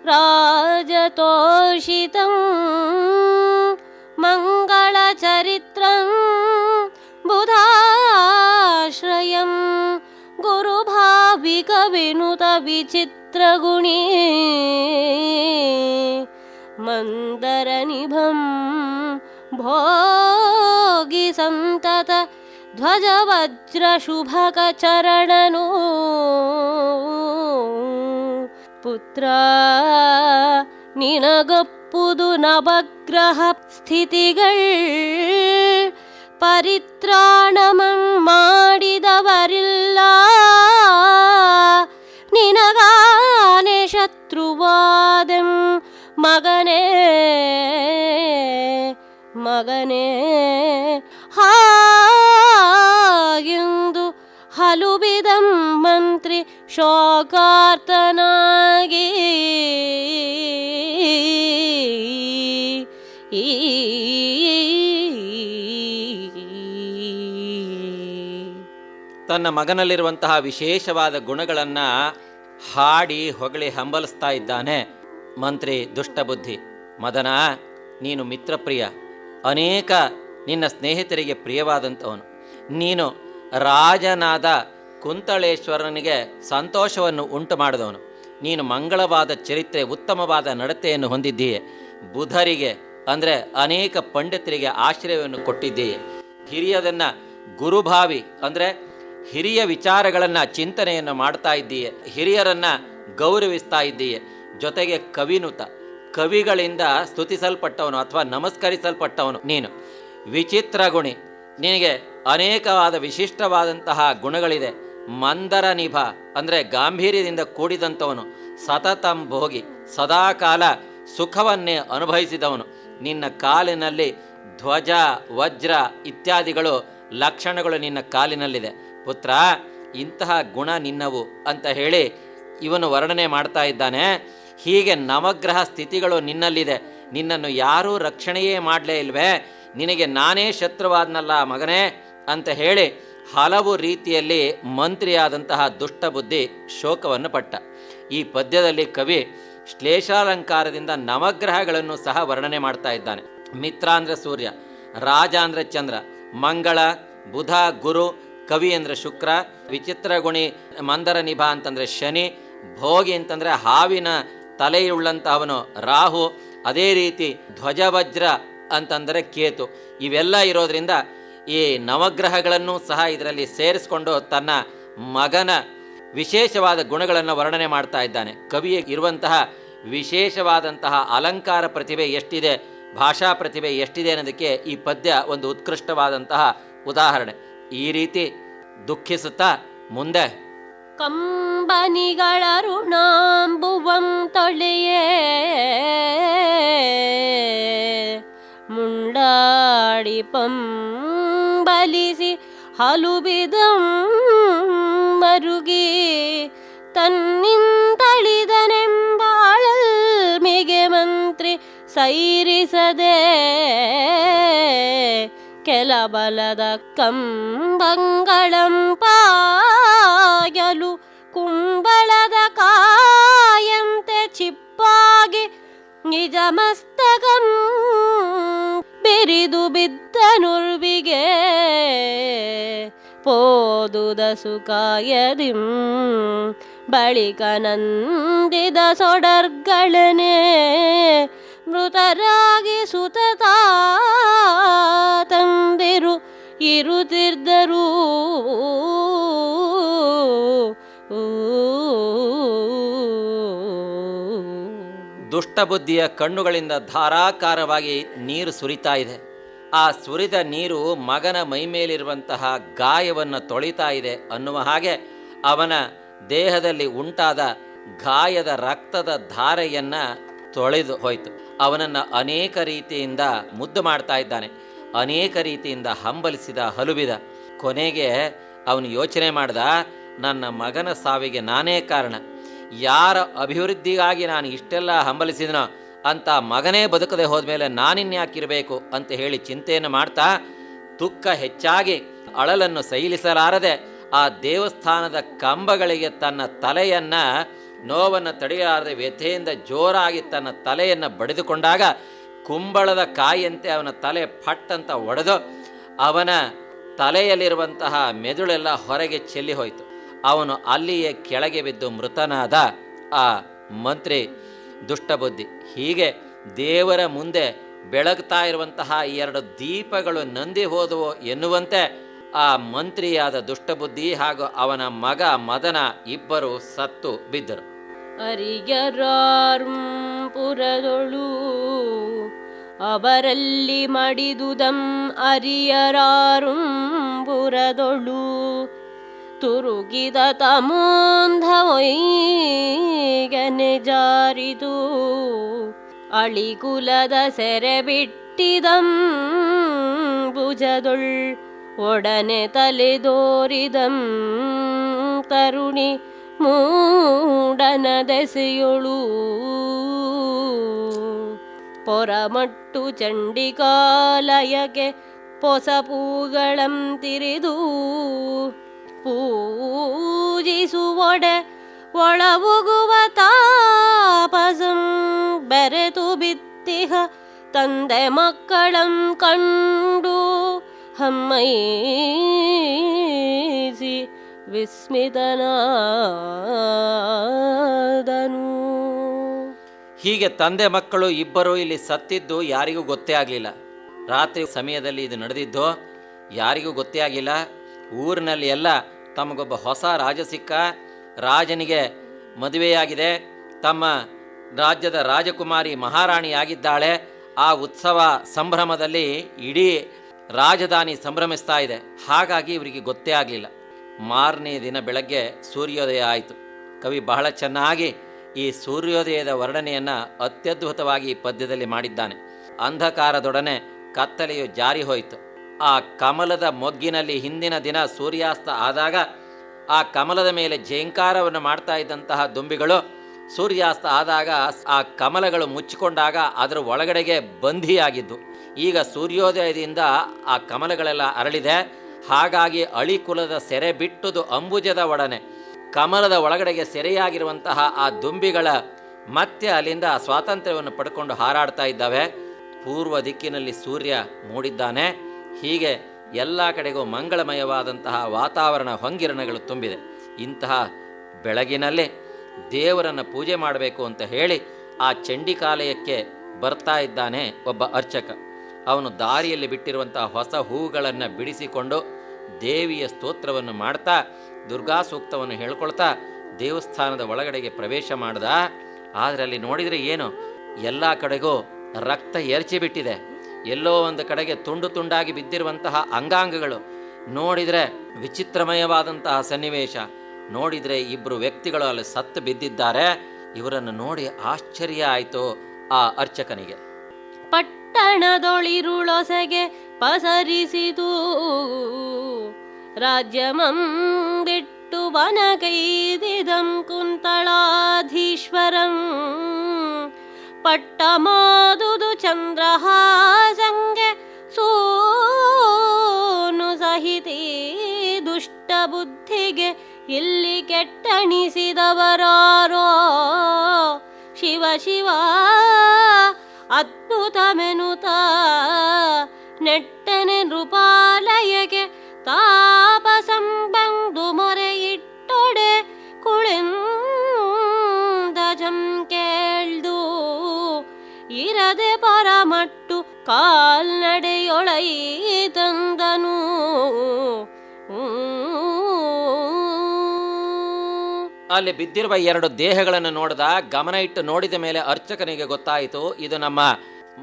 ರಾಜತೋಷಿತಂ ಮಂಗಳಚರಿತ್ರಂ ಬುಧಾಶ್ರಯಂ ಗುರುಭಾವಿಕ ವಿನುತ ವಿಚಿತ್ರಗುಣೀ ಮಂದರನಿಭಂ ಭೋಗಿ ಸಂತತ ಧ್ವಜವಜ್ರಶುಭಕ ಚರಣನು ಪುತ್ರ ನಿನಗೊಪ್ಪುದು ನವಗ್ರಹ ಸ್ಥಿತಿಗಳ್ ಪರಿತ್ರಾಣಮಂ ಮಾಡಿದವರಿಲ್ಲ ನಿನಗಾನೆ ಶತ್ರುವಾದೆಂ ಮಗನೇ ಮಗನೇ ಹಾಗೆಂದು ಹಲುಬಿದಂ ಮಂತ್ರಿ ಶೋಕಾರ್ತನಾಗಿ ತನ್ನ ಮಗನಲ್ಲಿರುವಂತಹ ವಿಶೇಷವಾದ ಗುಣಗಳನ್ನು ಹಾಡಿ ಹೊಗಳಿ ಹಂಬಲಿಸ್ತಾ ಇದ್ದಾನೆ ಮಂತ್ರಿ ದುಷ್ಟಬುದ್ಧಿ. ಮದನ, ನೀನು ಮಿತ್ರಪ್ರಿಯ, ಅನೇಕ ನಿನ್ನ ಸ್ನೇಹಿತರಿಗೆ ಪ್ರಿಯವಾದಂಥವನು. ನೀನು ರಾಜನಾದ ಕುಂತಳೇಶ್ವರನಿಗೆ ಸಂತೋಷವನ್ನು ಉಂಟು ಮಾಡಿದವನು. ನೀನು ಮಂಗಳವಾದ ಚರಿತ್ರೆ, ಉತ್ತಮವಾದ ನಡತೆಯನ್ನು ಹೊಂದಿದ್ದೀಯೆ. ಬುಧರಿಗೆ ಅಂದರೆ ಅನೇಕ ಪಂಡಿತರಿಗೆ ಆಶ್ರಯವನ್ನು ಕೊಟ್ಟಿದ್ದೀಯೆ. ಹಿರಿಯದನ್ನು ಗುರುಭಾವಿ ಅಂದರೆ ಹಿರಿಯ ವಿಚಾರಗಳನ್ನು ಚಿಂತನೆಯನ್ನು ಮಾಡ್ತಾ ಇದ್ದೀಯೆ. ಹಿರಿಯರನ್ನು ಗೌರವಿಸ್ತಾ ಇದ್ದೀಯೆ. ಜೊತೆಗೆ ಕವಿನುತ, ಕವಿಗಳಿಂದ ಸ್ತುತಿಸಲ್ಪಟ್ಟವನು ಅಥವಾ ನಮಸ್ಕರಿಸಲ್ಪಟ್ಟವನು ನೀನು. ವಿಚಿತ್ರ ಗುಣಿ, ನಿನಗೆ ಅನೇಕವಾದ ವಿಶಿಷ್ಟವಾದಂತಹ ಗುಣಗಳಿದೆ. ಮಂದರ ನಿಭ ಅಂದರೆ ಗಾಂಭೀರ್ಯದಿಂದ ಕೂಡಿದಂಥವನು. ಸತತಂ ಭೋಗಿ, ಸದಾಕಾಲ ಸುಖವನ್ನೇ ಅನುಭವಿಸಿದವನು. ನಿನ್ನ ಕಾಲಿನಲ್ಲಿ ಧ್ವಜ, ವಜ್ರ ಇತ್ಯಾದಿಗಳು ಲಕ್ಷಣಗಳು ನಿನ್ನ ಕಾಲಿನಲ್ಲಿದೆ. ಪುತ್ರ, ಇಂತಹ ಗುಣ ನಿನ್ನವು ಅಂತ ಹೇಳಿ ಇವನು ವರ್ಣನೆ ಮಾಡ್ತಾ ಇದ್ದಾನೆ. ಹೀಗೆ ನವಗ್ರಹ ಸ್ಥಿತಿಗಳು ನಿನ್ನಲ್ಲಿದೆ. ನಿನ್ನನ್ನು ಯಾರೂ ರಕ್ಷಣೆಯೇ ಮಾಡಲೇ ಇಲ್ವೇ, ನಿನಗೆ ನಾನೇ ಶತ್ರುವಾದ್ನಲ್ಲ ಮಗನೇ ಅಂತ ಹೇಳಿ ಹಲವು ರೀತಿಯಲ್ಲಿ ಮಂತ್ರಿಯಾದಂತಹ ದುಷ್ಟಬುದ್ಧಿ ಶೋಕವನ್ನು ಪಟ್ಟ. ಈ ಪದ್ಯದಲ್ಲಿ ಕವಿ ಶ್ಲೇಷಾಲಂಕಾರದಿಂದ ನವಗ್ರಹಗಳನ್ನು ಸಹ ವರ್ಣನೆ ಮಾಡ್ತಾ ಇದ್ದಾನೆ. ಮಿತ್ರ ಅಂದರೆ ಸೂರ್ಯ, ರಾಜ ಅಂದರೆ ಚಂದ್ರ, ಮಂಗಳ, ಬುಧ, ಗುರು, ಕವಿ ಅಂದರೆ ಶುಕ್ರ, ವಿಚಿತ್ರ ಗುಣಿ ಮಂದರ ನಿಭ ಅಂತಂದರೆ ಶನಿ, ಭೋಗಿ ಅಂತಂದರೆ ಹಾವಿನ ತಲೆಯುಳ್ಳಂತಹವನು ರಾಹು, ಅದೇ ರೀತಿ ಧ್ವಜವಜ್ರ ಅಂತಂದರೆ ಕೇತು. ಇವೆಲ್ಲ ಇರೋದ್ರಿಂದ ಈ ನವಗ್ರಹಗಳನ್ನು ಸಹ ಇದರಲ್ಲಿ ಸೇರಿಸ್ಕೊಂಡು ತನ್ನ ಮಗನ ವಿಶೇಷವಾದ ಗುಣಗಳನ್ನು ವರ್ಣನೆ ಮಾಡ್ತಾ ಇದ್ದಾನೆ. ಕವಿಯ ಇರುವಂತಹ ವಿಶೇಷವಾದಂತಹ ಅಲಂಕಾರ ಪ್ರತಿಭೆ ಎಷ್ಟಿದೆ, ಭಾಷಾ ಪ್ರತಿಭೆ ಎಷ್ಟಿದೆ ಅನ್ನೋದಕ್ಕೆ ಈ ಪದ್ಯ ಒಂದು ಉತ್ಕೃಷ್ಟವಾದಂತಹ ಉದಾಹರಣೆ. ಈ ರೀತಿ ದುಃಖಿಸುತ್ತಾ ಮುಂದೆ ಕಂಬನಿಗಳ ಋಣಾಂಬುವಂ ತೊಳೆಯೇ ಮುಂಡಾಡಿ ಪಂಬಲಿಸಿ ಹಲುಬಿದಂ ಮರುಗಿ ತನ್ನಿಂತಳಿದನೆಂಬಾಳಲ್ಮಿಗೆ ಮಂತ್ರಿ ಸೈರಿಸದೆ ಕೆಲಬಲದ ಕಂಬಂಗಳಂ ಪಾಯಲು ಕುಂಬಳದ ಕಾಯಂತೆ ಚಿಪ್ಪಾಗಿ ನಿಜ ಮಸ್ತಕಂ ಬೆರಿದು ಬಿದ್ದ ನುರ್ವಿಗೆ ಪೋದುದ ಸುಖಾಯದಿಂ ಬಳಿಕ ನಂದಿದ ಸೊಡರ್ಗಳನೆ ಮೃತರಾಗಿ ಸುತತ ತಂದಿರು ಇರುತ್ತಿದ್ದರು. ದುಷ್ಟಬುದ್ಧಿಯ ಕಣ್ಣುಗಳಿಂದ ಧಾರಾಕಾರವಾಗಿ ನೀರು ಸುರಿತಾ ಇದೆ. ಆ ಸುರಿದ ನೀರು ಮಗನ ಮೈಮೇಲಿರುವಂತಹ ಗಾಯವನ್ನು ತೊಳಿತಾ ಇದೆ ಅನ್ನುವ ಹಾಗೆ ಅವನ ದೇಹದಲ್ಲಿ ಉಂಟಾದ ಗಾಯದ ರಕ್ತದ ಧಾರೆಯನ್ನು ತೊಳೆದು ಹೋಯಿತು. ಅವನನ್ನು ಅನೇಕ ರೀತಿಯಿಂದ ಮುದ್ದು ಮಾಡ್ತಾ ಇದ್ದಾನೆ, ಅನೇಕ ರೀತಿಯಿಂದ ಹಂಬಲಿಸಿದ, ಹಲುಬಿದ. ಕೊನೆಗೆ ಅವನು ಯೋಚನೆ ಮಾಡ್ದ, ನನ್ನ ಮಗನ ಸಾವಿಗೆ ನಾನೇ ಕಾರಣ. ಯಾರ ಅಭಿವೃದ್ಧಿಗಾಗಿ ನಾನು ಇಷ್ಟೆಲ್ಲ ಹಂಬಲಿಸಿದನೋ ಅಂತ ಮಗನೇ ಬದುಕದೆ ಹೋದ್ಮೇಲೆ ನಾನಿನ್ಯಾಕಿರಬೇಕು ಅಂತ ಹೇಳಿ ಚಿಂತೆಯನ್ನು ಮಾಡ್ತಾ ತುಕ್ಕ ಹೆಚ್ಚಾಗಿ ಅಳಲನ್ನು ಸೈಲಿಸಲಾರದೆ ಆ ದೇವಸ್ಥಾನದ ಕಂಬಗಳಿಗೆ ತನ್ನ ತಲೆಯನ್ನು ನೋವನ್ನು ತಡೆಯಲಾರದೆ ವ್ಯಥೆಯಿಂದ ಜೋರಾಗಿ ತನ್ನ ತಲೆಯನ್ನು ಬಡಿದುಕೊಂಡಾಗ ಕುಂಬಳದ ಕಾಯಿಯಂತೆ ಅವನ ತಲೆ ಫಟ್ಟಂತ ಒಡೆದು ಅವನ ತಲೆಯಲ್ಲಿರುವಂತಹ ಮೆದುಳೆಲ್ಲ ಹೊರಗೆ ಚೆಲ್ಲಿ ಹೋಯಿತು. ಅವನು ಅಲ್ಲಿಯೇ ಕೆಳಗೆ ಬಿದ್ದು ಮೃತನಾದ ಆ ಮಂತ್ರಿ ದುಷ್ಟಬುದ್ಧಿ. ಹೀಗೆ ದೇವರ ಮುಂದೆ ಬೆಳಗ್ತಾ ಇರುವಂತಹ ಈ ಎರಡು ದೀಪಗಳು ನಂದಿ ಹೋದವು ಎನ್ನುವಂತೆ ಆ ಮಂತ್ರಿಯಾದ ದುಷ್ಟಬುದ್ಧಿ ಹಾಗೂ ಅವನ ಮಗ ಮದನ ಇಬ್ಬರು ಸತ್ತು ಬಿದ್ದರು. ಅರಿಯರಾರುಂ ಪುರದೊಳು ಅವರಲ್ಲಿ ಮಡಿದುದಂ ಅರಿಯರಾರುಂ ಪುರದೊಳು ತುರುಗಿದ ತಮೋಂಧಮೊಯ್ಗನೆ ಜಾರಿದು ಅಳಿಕುಲದ ಸೆರೆ ಬಿಟ್ಟಿದಂ ಭುಜದೊಳ್ ಒಡನೆ ತಲೆದೋರಿದಂ ತರುಣಿ ಮೂಡನ ದೆಸೆಯೊಳು ಪೊರಮಟ್ಟು ಚಂಡಿಕಾಲಯಕ್ಕೆ ಪೊಸಪೂಗಳಂ ತಿರಿದು ಪೂಜಿಸುವೊಡೆ ಒಳವುಗುವ ತಾಪಸಂ ಬೆರೆತು ಬಿತ್ತಿಹ ತಂದೆ ಮಕ್ಕಳಂ ಕಂಡು ಹಮ್ಮೈಸಿ ವಿಸ್ಮಿತನಾದನು. ಹೀಗೆ ತಂದೆ ಮಕ್ಕಳು ಇಬ್ಬರು ಇಲ್ಲಿ ಸತ್ತಿದ್ದು ಯಾರಿಗೂ ಗೊತ್ತೇ ಆಗಲಿಲ್ಲ. ರಾತ್ರಿ ಸಮಯದಲ್ಲಿ ಇದು ನಡೆದಿದ್ದು ಯಾರಿಗೂ ಗೊತ್ತೇ ಆಗಿಲ್ಲ. ಊರಿನಲ್ಲಿ ಎಲ್ಲ ತಮಗೊಬ್ಬ ಹೊಸ ರಾಜ ಸಿಕ್ಕ, ರಾಜನಿಗೆ ಮದುವೆಯಾಗಿದೆ, ತಮ್ಮ ರಾಜ್ಯದ ರಾಜಕುಮಾರಿ ಮಹಾರಾಣಿಯಾಗಿದ್ದಾಳೆ. ಆ ಉತ್ಸವ ಸಂಭ್ರಮದಲ್ಲಿ ಇಡೀ ರಾಜಧಾನಿ ಸಂಭ್ರಮಿಸ್ತಾ ಇದೆ. ಹಾಗಾಗಿ ಇವರಿಗೆ ಗೊತ್ತೇ ಆಗಲಿಲ್ಲ. ಮಾರನೇ ದಿನ ಬೆಳಗ್ಗೆ ಸೂರ್ಯೋದಯ ಆಯಿತು. ಕವಿ ಬಹಳ ಚೆನ್ನಾಗಿ ಈ ಸೂರ್ಯೋದಯದ ವರ್ಣನೆಯನ್ನು ಅತ್ಯದ್ಭುತವಾಗಿ ಈ ಪದ್ಯದಲ್ಲಿ ಮಾಡಿದ್ದಾನೆ. ಅಂಧಕಾರದೊಡನೆ ಕತ್ತಲೆಯು ಜಾರಿ ಹೋಯಿತು. ಆ ಕಮಲದ ಮೊಗ್ಗಿನಲ್ಲಿ ಹಿಂದಿನ ದಿನ ಸೂರ್ಯಾಸ್ತ ಆದಾಗ ಆ ಕಮಲದ ಮೇಲೆ ಜೇಂಕಾರವನ್ನು ಮಾಡ್ತಾ ಇದ್ದಂತಹ ದುಂಬಿಗಳು ಸೂರ್ಯಾಸ್ತ ಆದಾಗ ಆ ಕಮಲಗಳು ಮುಚ್ಚಿಕೊಂಡಾಗ ಅದರ ಒಳಗಡೆಗೆ ಬಂಧಿಯಾಗಿದ್ದು. ಈಗ ಸೂರ್ಯೋದಯದಿಂದ ಆ ಕಮಲಗಳೆಲ್ಲ ಅರಳಿದೆ. ಹಾಗಾಗಿ ಅಳಿಕುಲದ ಸೆರೆ ಬಿಟ್ಟುದು ಅಂಬುಜದ ಒಡನೆ ಕಮಲದ ಒಳಗಡೆಗೆ ಸೆರೆಯಾಗಿರುವಂತಹ ಆ ದುಂಬಿಗಳ ಮತ್ತೆ ಅಲ್ಲಿಂದ ಸ್ವಾತಂತ್ರ್ಯವನ್ನು ಪಡ್ಕೊಂಡು ಹಾರಾಡ್ತಾ ಇದ್ದಾವೆ. ಪೂರ್ವ ದಿಕ್ಕಿನಲ್ಲಿ ಸೂರ್ಯ ಮೂಡಿದ್ದಾನೆ. ಹೀಗೆ ಎಲ್ಲ ಕಡೆಗೂ ಮಂಗಳಮಯವಾದಂತಹ ವಾತಾವರಣ ಹೊಂಗಿರಣಗಳು ತುಂಬಿದೆ. ಇಂತಹ ಬೆಳಗಿನಲ್ಲಿ ದೇವರನ್ನು ಪೂಜೆ ಮಾಡಬೇಕು ಅಂತ ಹೇಳಿ ಆ ಚಂಡಿಕಾಲಯಕ್ಕೆ ಬರ್ತಾ ಇದ್ದಾನೆ ಒಬ್ಬ ಅರ್ಚಕ. ಅವನು ದಾರಿಯಲ್ಲಿ ಬಿಟ್ಟಿರುವಂತಹ ಹೊಸ ಹೂಗಳನ್ನು ಬಿಡಿಸಿಕೊಂಡು ದೇವಿಯ ಸ್ತೋತ್ರವನ್ನು ಮಾಡ್ತಾ ದುರ್ಗಾ ಸೂಕ್ತವನ್ನು ಹೇಳ್ಕೊಳ್ತಾ ದೇವಸ್ಥಾನದ ಒಳಗಡೆಗೆ ಪ್ರವೇಶ ಮಾಡ್ದ. ಆದರೆ ಅಲ್ಲಿ ನೋಡಿದರೆ ಏನು, ಎಲ್ಲ ಕಡೆಗೂ ರಕ್ತ ಎರಚಿ ಬಿಟ್ಟಿದೆ. ಎಲ್ಲೋ ಒಂದು ಕಡೆಗೆ ತುಂಡು ತುಂಡಾಗಿ ಬಿದ್ದಿರುವಂತಹ ಅಂಗಾಂಗಗಳು. ನೋಡಿದರೆ ವಿಚಿತ್ರಮಯವಾದಂತಹ ಸನ್ನಿವೇಶ. ನೋಡಿದರೆ ಇಬ್ಬರು ವ್ಯಕ್ತಿಗಳು ಅಲ್ಲಿ ಸತ್ತು ಬಿದ್ದಿದ್ದಾರೆ. ಇವರನ್ನು ನೋಡಿ ಆಶ್ಚರ್ಯ ಆಯಿತು ಆ ಅರ್ಚಕನಿಗೆ. ಪಟ್ಟಣದೊಳಿರುಳೊಸಗೆ ಪಸರಿಸಿತು, ರಾಜ್ಯಮಂ ಬಿಟ್ಟು ವನಗೈದಿದಂ ಕುಂತಳಾಧೀಶ್ವರಂ. ಪಟ್ಟಮಾದುದು ಚಂದ್ರಹಾಸಂಗೆ ಸೂನು ಸಹಿತಿ ದುಷ್ಟ ಬುದ್ಧಿಗೆ ಇಲ್ಲಿ ಕೆಟ್ಟಣಿಸಿದವರಾರೋ. ಶಿವ ಶಿವ ಅದ್ಭುತಮೆನುತ ನೆಟ್ಟನೆ ನೃಪಾಲಯಗೆ ತಾಪಸಂ ಬಂದು ಮೊರೆಯಿಟ್ಟೊಡೆ ಕುಳಿಂದ ಜಂ ಕೇಳ್ದು ಇರದೆ ಪರಮಟ್ಟು ಕಾಲ್ನಡೆಯೊಳೈ ತಂದನು. ಅಲ್ಲಿ ಬಿದ್ದಿರುವ ಎರಡು ದೇಹಗಳನ್ನು ನೋಡಿದ. ಗಮನ ಇಟ್ಟು ನೋಡಿದ ಮೇಲೆ ಅರ್ಚಕನಿಗೆ ಗೊತ್ತಾಯಿತು ಇದು ನಮ್ಮ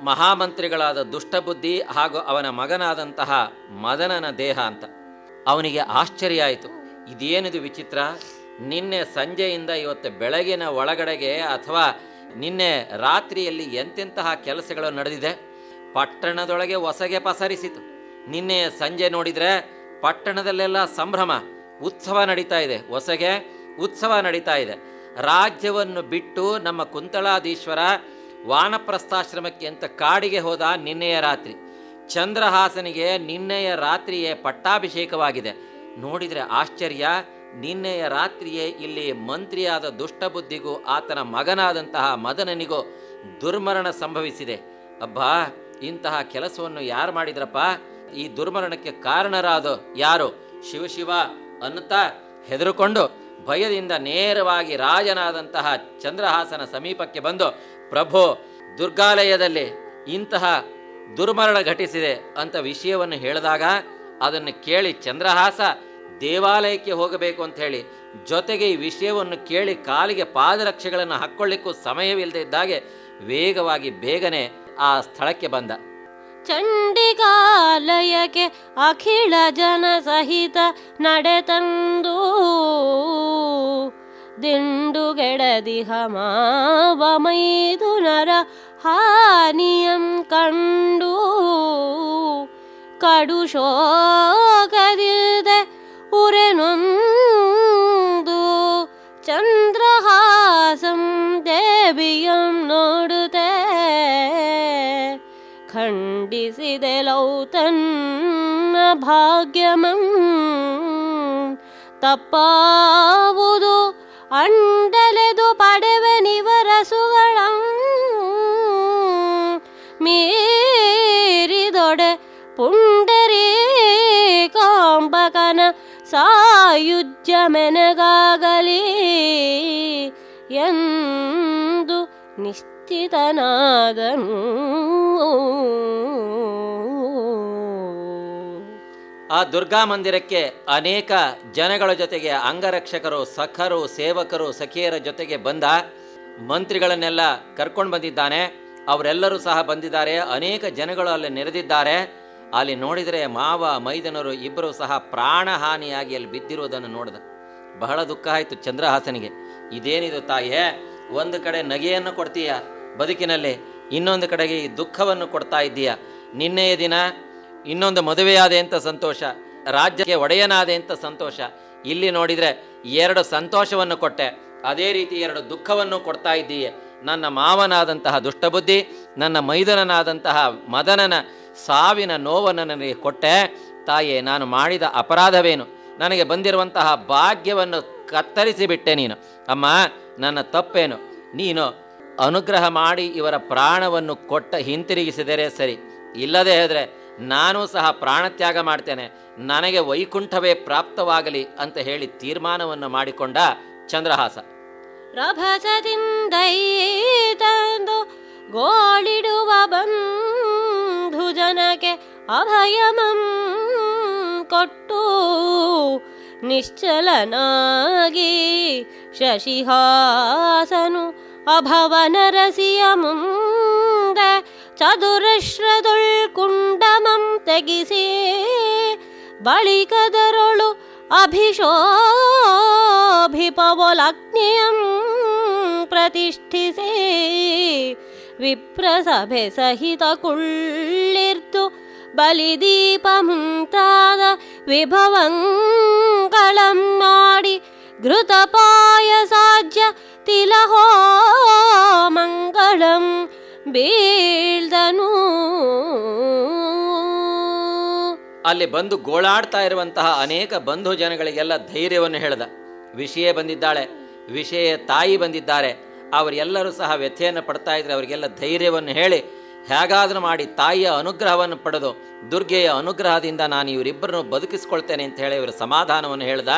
ಮಹಾಮಂತ್ರಿಗಳಾದ ದುಷ್ಟಬುದ್ಧಿ ಹಾಗೂ ಅವನ ಮಗನಾದಂತಹ ಮದನನ ದೇಹ ಅಂತ. ಅವನಿಗೆ ಆಶ್ಚರ್ಯ ಆಯಿತು. ಇದೇನಿದು ವಿಚಿತ್ರ, ನಿನ್ನೆ ಸಂಜೆಯಿಂದ ಇವತ್ತು ಬೆಳಗಿನ ಒಳಗಡೆಗೆ ಅಥವಾ ನಿನ್ನೆ ರಾತ್ರಿಯಲ್ಲಿ ಎಂತೆಂತಹ ಕೆಲಸಗಳು ನಡೆದಿದೆ. ಪಟ್ಟಣದೊಳಗೆ ಹೊಸಗೆ ಪಸರಿಸಿತು. ನಿನ್ನೆ ಸಂಜೆ ನೋಡಿದರೆ ಪಟ್ಟಣದಲ್ಲೆಲ್ಲ ಸಂಭ್ರಮ, ಉತ್ಸವ ನಡೀತಾ ಇದೆ. ಹೊಸಗೆ ಉತ್ಸವ ನಡೀತಾ ಇದೆ. ರಾಜ್ಯವನ್ನು ಬಿಟ್ಟು ನಮ್ಮ ಕುಂತಳಾಧೀಶ್ವರ ವಾನಪ್ರಸ್ಥಾಶ್ರಮಕ್ಕೆ ಅಂತ ಕಾಡಿಗೆ ಹೋದ ನಿನ್ನೆಯ ರಾತ್ರಿ. ಚಂದ್ರಹಾಸನಿಗೆ ನಿನ್ನೆಯ ರಾತ್ರಿಯೇ ಪಟ್ಟಾಭಿಷೇಕವಾಗಿದೆ. ನೋಡಿದರೆ ಆಶ್ಚರ್ಯ, ನಿನ್ನೆಯ ರಾತ್ರಿಯೇ ಇಲ್ಲಿ ಮಂತ್ರಿಯಾದ ದುಷ್ಟಬುದ್ಧಿಗೂ ಆತನ ಮಗನಾದಂತಹ ಮದನನಿಗೂ ದುರ್ಮರಣ ಸಂಭವಿಸಿದೆ. ಅಬ್ಬಾ, ಇಂತಹ ಕೆಲಸವನ್ನು ಯಾರು ಮಾಡಿದ್ರಪ್ಪ? ಈ ದುರ್ಮರಣಕ್ಕೆ ಕಾರಣರಾದ ಯಾರು? ಶಿವಶಿವ ಅನ್ನುತ್ತಾ ಹೆದರುಕೊಂಡು ಭಯದಿಂದ ನೇರವಾಗಿ ರಾಜನಾದಂತಹ ಚಂದ್ರಹಾಸನ ಸಮೀಪಕ್ಕೆ ಬಂದು, ಪ್ರಭು, ದುರ್ಗಾಲಯದಲ್ಲಿ ಇಂತಹ ದುರ್ಮರಣ ಘಟಿಸಿದೆ ಅಂತ ವಿಷಯವನ್ನು ಹೇಳಿದಾಗ ಅದನ್ನು ಕೇಳಿ ಚಂದ್ರಹಾಸ ದೇವಾಲಯಕ್ಕೆ ಹೋಗಬೇಕು ಅಂತ ಹೇಳಿ, ಜೊತೆಗೆ ಈ ವಿಷಯವನ್ನು ಕೇಳಿ ಕಾಲಿಗೆ ಪಾದರಕ್ಷೆಗಳನ್ನು ಹಾಕ್ಕೊಳ್ಳಿಕ್ಕೂ ಸಮಯವಿಲ್ಲದೆ ಇದ್ದಾಗೆ ವೇಗವಾಗಿ ಬೇಗನೆ ಆ ಸ್ಥಳಕ್ಕೆ ಬಂದ. ಚಂಡಿಕಾಲಯಕ್ಕೆ ಅಖಿಲ ಜನ ಸಹಿತ ನಡೆತಂದು ದಿಂಡುಗೆಡದಿಹ ಮಾವಮೈದುನರ ಹಾನಿಯಂ ಕಂಡು ಕಡು ಶೋಕದಿದೆ ಉರೆನೊಂದು ಚಂದ್ರಹಾಸಂ ದೇವಿಯಂ ನೋಡುತ್ತೆ ಖಂಡಿಸಿದೆಲೌ ತನ್ನ ಭಾಗ್ಯಮಂ ತಪ್ಪಾವುದು ಅಂಡಲೆದು ಪಡೆವೆನಿವರಸುಗಳಂ ಮೀರಿದೊಡೆ ಪುಂಡರೀಕಾಂಬಕನ ಸಾಯುಜ್ಯ ಮೆನಗಾಗಲಿ ಎಂದು ನಿಶ್ಚಯ ಮೂರ್ಛಿತನಾದನು. ಆ ದುರ್ಗಾ ಮಂದಿರಕ್ಕೆ ಅನೇಕ ಜನಗಳ ಜೊತೆಗೆ ಅಂಗರಕ್ಷಕರು, ಸಖರು, ಸೇವಕರು, ಸಖಿಯರ ಜೊತೆಗೆ ಬಂದ ಮಂತ್ರಿಗಳನ್ನೆಲ್ಲ ಕರ್ಕೊಂಡು ಬಂದಿದ್ದಾನೆ. ಅವರೆಲ್ಲರೂ ಸಹ ಬಂದಿದ್ದಾರೆ. ಅನೇಕ ಜನಗಳು ಅಲ್ಲಿ ನೆರೆದಿದ್ದಾರೆ. ಅಲ್ಲಿ ನೋಡಿದರೆ ಮಾವ ಮೈದನರು ಇಬ್ಬರು ಸಹ ಪ್ರಾಣಹಾನಿಯಾಗಿ ಅಲ್ಲಿ ಬಿದ್ದಿರುವುದನ್ನು ನೋಡಿದ. ಬಹಳ ದುಃಖ ಆಯಿತು ಚಂದ್ರಹಾಸನಿಗೆ. ಇದೇನಿದು ತಾಯೇ, ಒಂದು ಕಡೆ ನಗೆಯನ್ನು ಕೊಡ್ತೀಯ ಬದುಕಿನಲ್ಲಿ, ಇನ್ನೊಂದು ಕಡೆಗೆ ಈ ದುಃಖವನ್ನು ಕೊಡ್ತಾ ಇದ್ದೀಯ. ನಿನ್ನೆಯ ದಿನ ಇನ್ನೊಂದು ಮದುವೆಯಾದೆ ಅಂತ ಸಂತೋಷ, ರಾಜ್ಯಕ್ಕೆ ಒಡೆಯನಾದೆ ಅಂತ ಸಂತೋಷ. ಇಲ್ಲಿ ನೋಡಿದರೆ ಎರಡು ಸಂತೋಷವನ್ನು ಕೊಟ್ಟೆ, ಅದೇ ರೀತಿ ಎರಡು ದುಃಖವನ್ನು ಕೊಡ್ತಾ ಇದ್ದೀಯೆ. ನನ್ನ ಮಾವನಾದಂತಹ ದುಷ್ಟಬುದ್ಧಿ, ನನ್ನ ಮೈದನನಾದಂತಹ ಮದನನ ಸಾವಿನ ನೋವನ್ನು ನನಗೆ ಕೊಟ್ಟೆ. ತಾಯೇ, ನಾನು ಮಾಡಿದ ಅಪರಾಧವೇನು? ನನಗೆ ಬಂದಿರುವಂತಹ ಭಾಗ್ಯವನ್ನು ಕತ್ತರಿಸಿಬಿಟ್ಟೆ ನೀನು. ಅಮ್ಮ, ನನ್ನ ತಪ್ಪೇನು? ನೀನು ಅನುಗ್ರಹ ಮಾಡಿ ಇವರ ಪ್ರಾಣವನ್ನು ಹಿಂತಿರುಗಿಸಿದರೆ ಸರಿ, ಇಲ್ಲದೆ ಹೋದರೆ ನಾನೂ ಸಹ ಪ್ರಾಣತ್ಯಾಗ ಮಾಡ್ತೇನೆ, ನನಗೆ ವೈಕುಂಠವೇ ಪ್ರಾಪ್ತವಾಗಲಿ ಅಂತ ಹೇಳಿ ತೀರ್ಮಾನವನ್ನು ಮಾಡಿಕೊಂಡ ಚಂದ್ರಹಾಸ. ರಭಸದಿಂದೈತಂದು ಗೋಳಿಡುವ ಬಂಧು ಜನಕ್ಕೆ ಅಭಯಮಂ ಕೊಟ್ಟು ನಿಶ್ಚಲನಾಗಿ ಶಶಿಹಾಸನು ಅಭವನರಸಿಯ ಮುಂದೆ ಚದುರಶ್ರದುಳ್ ಕುಂಡಮಂ ತೆಗಿಸಿ ಬಳಿಕದರೊಳು ಅಭಿಶೋಭಿಪವೊಲಗ್ನಿಯಂ ಪ್ರತಿಷ್ಠಿಸಿ ವಿಪ್ರಸಭೆ ಸಹಿತ ಕುಳ್ಳಿರ್ತು ಬಲಿದೀಪ ಮುಂತಾದ ವಿಭವಂಗಳಂ ಮಾಡಿ ಘೃತಪಾಯಸಾಜ್ಯ ತಿಲಹೋ ಮಂಗಳಂ ಬೀಳ್ದನು. ಅಲ್ಲಿ ಬಂದು ಗೋಳಾಡ್ತಾ ಇರುವಂತಹ ಅನೇಕ ಬಂಧು ಜನಗಳಿಗೆಲ್ಲ ಧೈರ್ಯವನ್ನು ಹೇಳ್ದ. ವಿಷಯ ಬಂದಿದ್ದಾಳೆ, ವಿಷಯ ತಾಯಿ ಬಂದಿದ್ದಾರೆ, ಅವರೆಲ್ಲರೂ ಸಹ ವ್ಯಥೆಯನ್ನು ಪಡ್ತಾ ಇದ್ರೆ ಅವರಿಗೆಲ್ಲ ಧೈರ್ಯವನ್ನು ಹೇಳಿ ಹೇಗಾದರೂ ಮಾಡಿ ತಾಯಿಯ ಅನುಗ್ರಹವನ್ನು ಪಡೆದು ದುರ್ಗೆಯ ಅನುಗ್ರಹದಿಂದ ನಾನು ಇವರಿಬ್ಬರನ್ನು ಬದುಕಿಸ್ಕೊಳ್ತೇನೆ ಅಂತ ಹೇಳಿ ಇವರು ಸಮಾಧಾನವನ್ನು ಹೇಳ್ದ.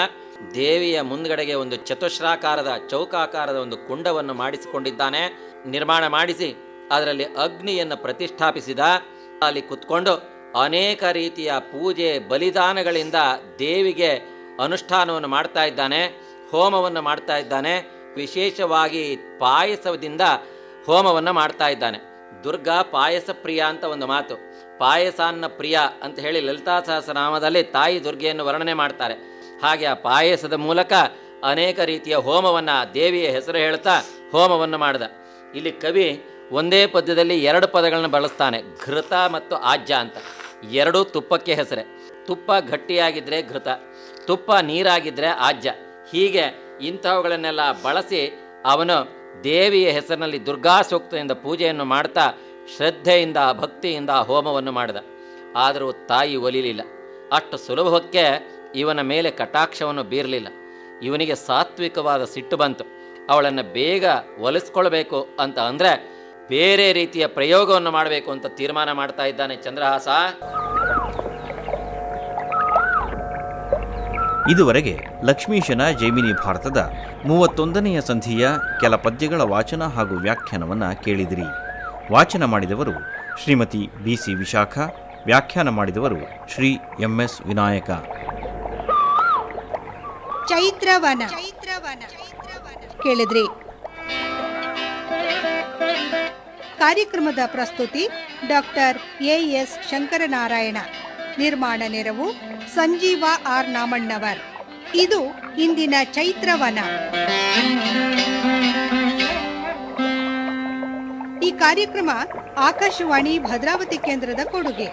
ದೇವಿಯ ಮುಂದ್ಗಡೆಗೆ ಒಂದು ಚತುಶ್ರಾಕಾರದ ಚೌಕಾಕಾರದ ಒಂದು ಕುಂಡವನ್ನು ಮಾಡಿಸಿಕೊಂಡಿದ್ದಾನೆ. ನಿರ್ಮಾಣ ಮಾಡಿಸಿ ಅದರಲ್ಲಿ ಅಗ್ನಿಯನ್ನು ಪ್ರತಿಷ್ಠಾಪಿಸಿದ. ಅಲ್ಲಿ ಕುತ್ಕೊಂಡು ಅನೇಕ ರೀತಿಯ ಪೂಜೆ ಬಲಿದಾನಗಳಿಂದ ದೇವಿಗೆ ಅನುಷ್ಠಾನವನ್ನು ಮಾಡ್ತಾ ಇದ್ದಾನೆ, ಹೋಮವನ್ನು ಮಾಡ್ತಾ ಇದ್ದಾನೆ. ವಿಶೇಷವಾಗಿ ಪಾಯಸದಿಂದ ಹೋಮವನ್ನು ಮಾಡ್ತಾ ಇದ್ದಾನೆ. ದುರ್ಗಾ ಪಾಯಸ ಪ್ರಿಯ ಅಂತ ಒಂದು ಮಾತು, ಪಾಯಸಾನ್ನ ಪ್ರಿಯ ಅಂತ ಹೇಳಿ ಲಲಿತಾ ಸಹಸ್ರನಾಮದಲ್ಲಿ ತಾಯಿ ದುರ್ಗೆಯನ್ನು ವರ್ಣನೆ ಮಾಡ್ತಾರೆ. ಹಾಗೆ ಆ ಪಾಯಸದ ಮೂಲಕ ಅನೇಕ ರೀತಿಯ ಹೋಮವನ್ನು ದೇವಿಯ ಹೆಸರು ಹೇಳ್ತಾ ಹೋಮವನ್ನು ಮಾಡಿದ. ಇಲ್ಲಿ ಕವಿ ಒಂದೇ ಪದ್ಯದಲ್ಲಿ ಎರಡು ಪದಗಳನ್ನು ಬಳಸ್ತಾನೆ, ಘೃತ ಮತ್ತು ಆಜ್ಯ ಅಂತ. ಎರಡೂ ತುಪ್ಪಕ್ಕೆ ಹೆಸರೇ. ತುಪ್ಪ ಗಟ್ಟಿಯಾಗಿದ್ದರೆ ಘೃತ, ತುಪ್ಪ ನೀರಾಗಿದ್ದರೆ ಆಜ್ಯ. ಹೀಗೆ ಇಂಥವುಗಳನ್ನೆಲ್ಲ ಬಳಸಿ ಅವನು ದೇವಿಯ ಹೆಸರಿನಲ್ಲಿ ದುರ್ಗಾ ಸೂಕ್ತದಿಂದ ಪೂಜೆಯನ್ನು ಮಾಡ್ತಾ ಶ್ರದ್ಧೆಯಿಂದ ಭಕ್ತಿಯಿಂದ ಹೋಮವನ್ನು ಮಾಡಿದ. ಆದರೂ ತಾಯಿ ಒಲಿಲಿಲ್ಲ. ಅಷ್ಟು ಸುಲಭಕ್ಕೆ ಇವನ ಮೇಲೆ ಕಟಾಕ್ಷವನ್ನು ಬೀರಲಿಲ್ಲ. ಇವನಿಗೆ ಸಾತ್ವಿಕವಾದ ಸಿಟ್ಟು ಬಂತು. ಅವಳನ್ನು ಬೇಗ ಒಲಿಸ್ಕೊಳ್ಬೇಕು ಅಂತ ಅಂದರೆ ಬೇರೆ ರೀತಿಯ ಪ್ರಯೋಗವನ್ನು ಮಾಡಬೇಕು ಅಂತ ತೀರ್ಮಾನ ಮಾಡ್ತಾ ಇದ್ದಾನೆ ಚಂದ್ರಹಾಸ. ಇದುವರೆಗೆ ಲಕ್ಷ್ಮೀಶನ ಜೈಮಿನಿ ಭಾರತದ 31ನೆಯ ಸಂಧಿಯ ಕೆಲ ಪದ್ಯಗಳ ವಾಚನ ಹಾಗೂ ವ್ಯಾಖ್ಯಾನವನ್ನು ಕೇಳಿದಿರಿ. ವಾಚನ ಮಾಡಿದವರು ಶ್ರೀಮತಿ BC ವಿಶಾಖ, ವ್ಯಾಖ್ಯಾನ ಮಾಡಿದವರು ಶ್ರೀ MS ವಿನಾಯಕ. ಚೈತ್ರವನ ಕೇಳಿದ್ರಿ. ಕಾರ್ಯಕ್ರಮದ ಪ್ರಸ್ತುತಿ ಡಾಕ್ಟರ್ AS ಶಂಕರನಾರಾಯಣ. ನಿರ್ಮಾಣ ನೆರವು ಸಂಜೀವ R ನಾಮಣ್ಣವರ್. ಇದು ಇಂದಿನ ಚೈತ್ರವನ. ಈ ಕಾರ್ಯಕ್ರಮ ಆಕಾಶವಾಣಿ ಭದ್ರಾವತಿ ಕೇಂದ್ರದ ಕೊಡುಗೆ.